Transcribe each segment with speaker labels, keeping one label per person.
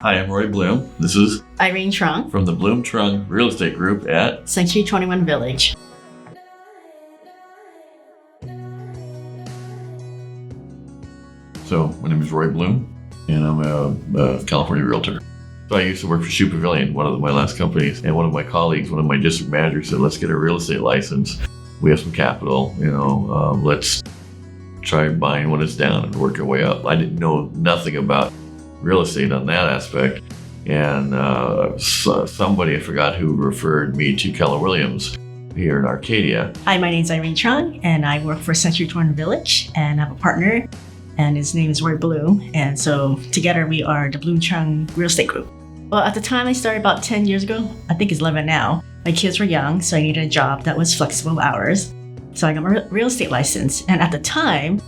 Speaker 1: Hi, I'm Roy Blume. This is
Speaker 2: Irene Troung
Speaker 1: from the Blume Troung Real Estate Group at
Speaker 2: Century 21 Village.
Speaker 1: So my name is Roy Blume, and I'm a California realtor. So I used to work for Shoe Pavilion, one of my last companies, and one of my colleagues, one of my district managers said, let's get a real estate license. We have some capital, let's try buying when it's down and work our way up. I didn't know nothing about real estate on that aspect. And somebody, I forgot who, referred me to Keller Williams here in Arcadia.
Speaker 2: Hi, my name is Irene Troung, and I work for Century 21 Village, and I have a partner, and his name is Roy Blume. And so together we are the Blume Troung Real Estate Group. Well, at the time I started about 10 years ago, I think it's 11 now. My kids were young, so I needed a job that was flexible hours. So I got my real estate license. And at the time,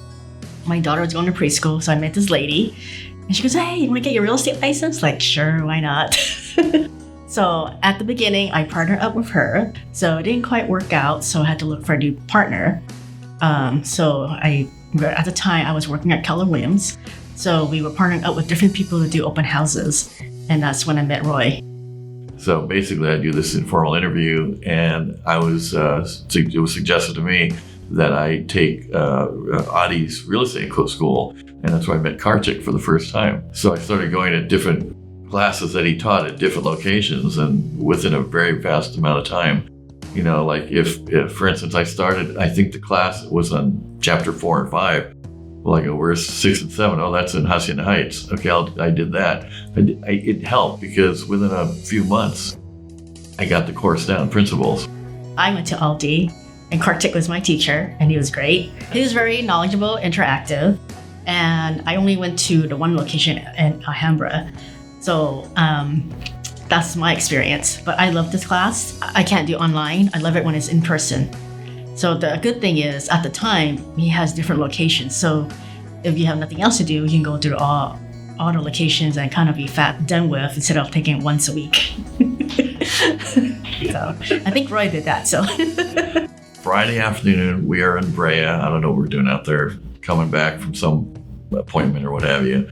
Speaker 2: my daughter was going to preschool, so I met this lady. And she goes, hey, you want to get your real estate license? Like, sure, why not? So at the beginning, I partnered up with her. So it didn't quite work out, so I had to look for a new partner. At the time, I was working at Keller Williams. So we were partnering up with different people to do open houses. And that's when I met Roy.
Speaker 1: So basically, I do this informal interview, and it was suggested to me that I take Adi's real estate school, and that's where I met Kartik for the first time. So I started going to different classes that he taught at different locations, and within a very fast amount of time, like if for instance, I think the class was on chapter 4 and 5. Well, I go, where's 6 and 7? Oh, that's in Hacienda Heights. Okay, I did that. It helped because within a few months, I got the course down, principles.
Speaker 2: I went to Aldi, and Kartik was my teacher, and he was great. He was very knowledgeable, interactive, and I only went to the one location in Alhambra. So that's my experience. But I love this class. I can't do online. I love it when it's in person. So the good thing is, at the time, he has different locations. So if you have nothing else to do, you can go through all the locations and kind of be done with instead of taking it once a week. So I think Roy did that. So
Speaker 1: Friday afternoon, we are in Brea. I don't know what we're doing out there, coming back from some appointment or what have you.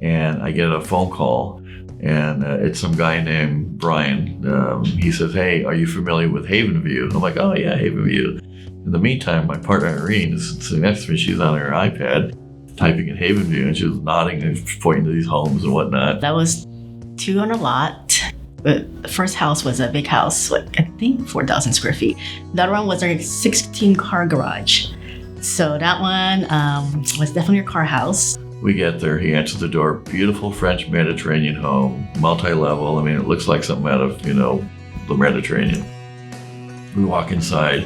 Speaker 1: And I get a phone call, and it's some guy named Brian. He says, hey, are you familiar with Havenview? I'm like, oh yeah, Havenview. In the meantime, my partner Irene is sitting next to me. She's on her iPad typing in Havenview, and she was nodding and pointing to these homes and whatnot.
Speaker 2: That was 2 on a lot. The first house was a big house, like I think 4,000 square feet. The other one was a 16-car garage. So that one was definitely a car house.
Speaker 1: We get there, he answers the door, beautiful French Mediterranean home, multi-level. I mean, it looks like something out of, the Mediterranean. We walk inside.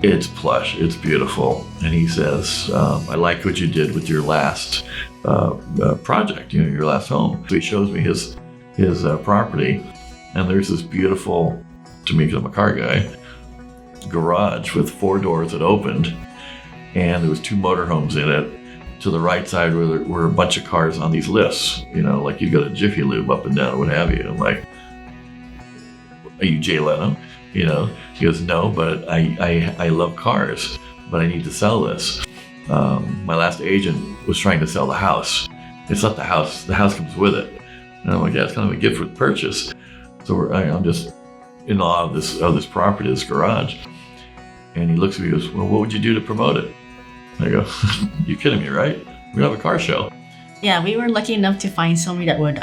Speaker 1: It's plush, it's beautiful. And he says, I like what you did with your last project, your last home. So he shows me his property, and there's this beautiful, to me, because I'm a car guy, garage with 4 doors that opened, and there was 2 motorhomes in it. To the right side were a bunch of cars on these lifts, like you go to Jiffy Lube up and down, what have you. I'm like, are you Jay Leno? He goes, no, but I love cars, but I need to sell this. My last agent was trying to sell the house. It's not the house comes with it. And I'm like, yeah, it's kind of a gift with purchase. So I'm just in awe of this property, this garage. And he looks at me and goes, well, what would you do to promote it? I go, you kidding me, right? We're gonna have a car show.
Speaker 2: Yeah, we were lucky enough to find somebody that would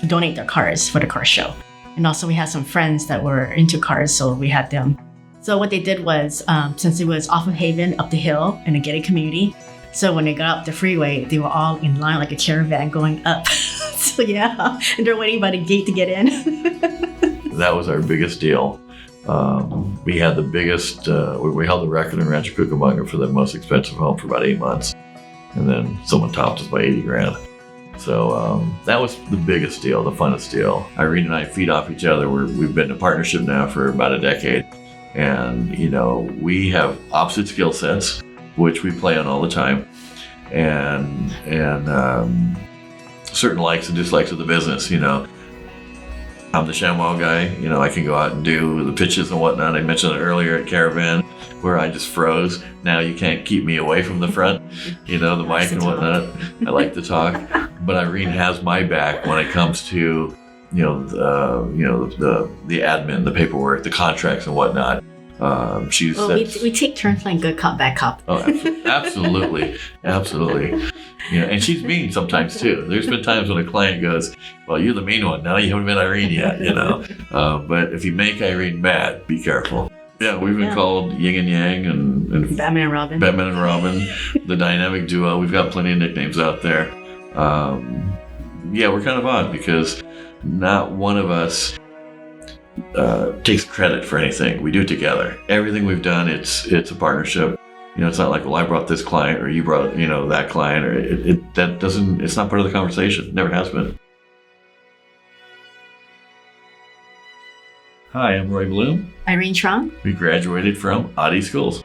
Speaker 2: donate their cars for the car show. And also we had some friends that were into cars, so we had them. So what they did was, since it was off of Haven, up the hill in a gated community, so when they got up the freeway, they were all in line like a caravan going up. So yeah, and they're waiting by the gate to get in.
Speaker 1: That was our biggest deal. We had the biggest, we held the record in Rancho Cucamonga for the most expensive home for about 8 months. And then someone topped us by 80 grand. So that was the biggest deal, the funnest deal. Irene and I feed off each other. We've been in a partnership now for about a decade. And, we have opposite skill sets, which we play on all the time. And certain likes and dislikes of the business, I'm the chamois guy. I can go out and do the pitches and whatnot. I mentioned it earlier at Caravan, where I just froze. Now you can't keep me away from the front, the mic and whatnot. I like to talk. but Irene has my back when it comes to the admin, the paperwork, the contracts, and whatnot.
Speaker 2: We take turns playing good cop, bad cop.
Speaker 1: Oh, absolutely, absolutely. And she's mean sometimes too. There's been times when a client goes, "Well, you're the mean one. No, you haven't met Irene yet." But if you make Irene mad, be careful. Yeah, we've been called Yin and Yang and
Speaker 2: Batman and Robin.
Speaker 1: Batman and Robin, the dynamic duo. We've got plenty of nicknames out there. We're kind of odd because not one of us takes credit for anything. We do it together. Everything we've done, it's a partnership. It's not like, well, I brought this client or you brought, that client, or it's not part of the conversation. Never has been. Hi, I'm Roy Blume.
Speaker 2: Irene Troung.
Speaker 1: We graduated from Audi schools.